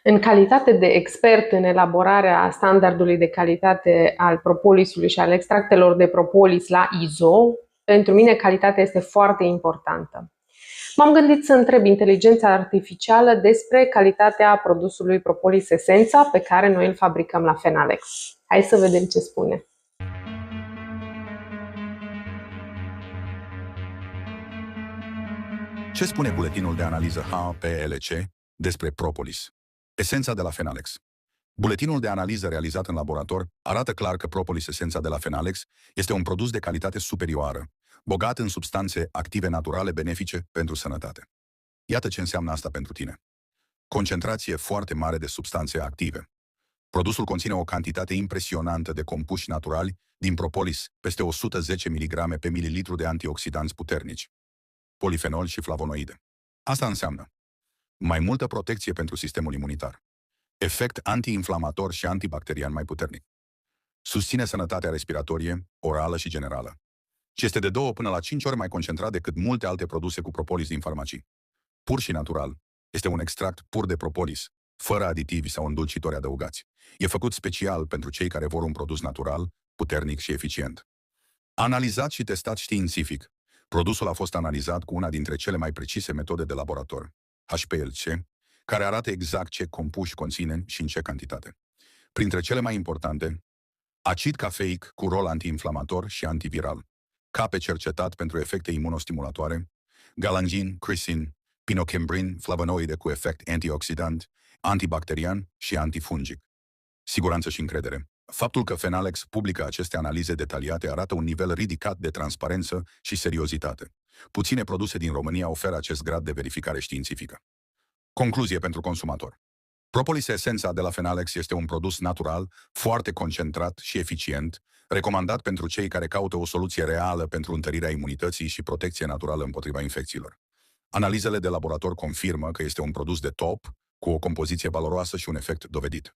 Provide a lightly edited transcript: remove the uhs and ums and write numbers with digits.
În calitate de expert în elaborarea standardului de calitate al propolisului și al extractelor de propolis la ISO, pentru mine calitatea este foarte importantă. M-am gândit să întreb inteligența artificială despre calitatea produsului Propolis Essența pe care noi îl fabricăm la Fenalex. Hai să vedem ce spune. Ce spune buletinul de analiză HPLC despre propolis? Esența de la Fenalex. Buletinul de analiză realizat în laborator arată clar că propolis esența de la Fenalex este un produs de calitate superioară, bogat în substanțe active naturale benefice pentru sănătate. Iată ce înseamnă asta pentru tine. Concentrație foarte mare de substanțe active. Produsul conține o cantitate impresionantă de compuși naturali din propolis, peste 110 mg pe mililitru de antioxidanți puternici, polifenol și flavonoide. Asta înseamnă mai multă protecție pentru sistemul imunitar, efect antiinflamator și antibacterian mai puternic, susține sănătatea respiratorie, orală și generală, și este de 2 până la 5 ori mai concentrat decât multe alte produse cu propolis din farmacii. Pur și natural, este un extract pur de propolis, fără aditivi sau îndulcitori adăugați. E făcut special pentru cei care vor un produs natural, puternic și eficient. Analizat și testat științific, produsul a fost analizat cu una dintre cele mai precise metode de laborator, HPLC, care arată exact ce compuși conține și în ce cantitate. Printre cele mai importante, acid cafeic cu rol antiinflamator și antiviral, cape cercetat pentru efecte imunostimulatoare, galangin, crisin, pinochembrin, flavonoide cu efect antioxidant, antibacterian și antifungic. Siguranță și încredere. Faptul că Fenalex publică aceste analize detaliate arată un nivel ridicat de transparență și seriozitate. Puține produse din România oferă acest grad de verificare științifică. Concluzie pentru consumator. Propolis Essența de la Fenalex este un produs natural, foarte concentrat și eficient, recomandat pentru cei care caută o soluție reală pentru întărirea imunității și protecție naturală împotriva infecțiilor. Analizele de laborator confirmă că este un produs de top, cu o compoziție valoroasă și un efect dovedit.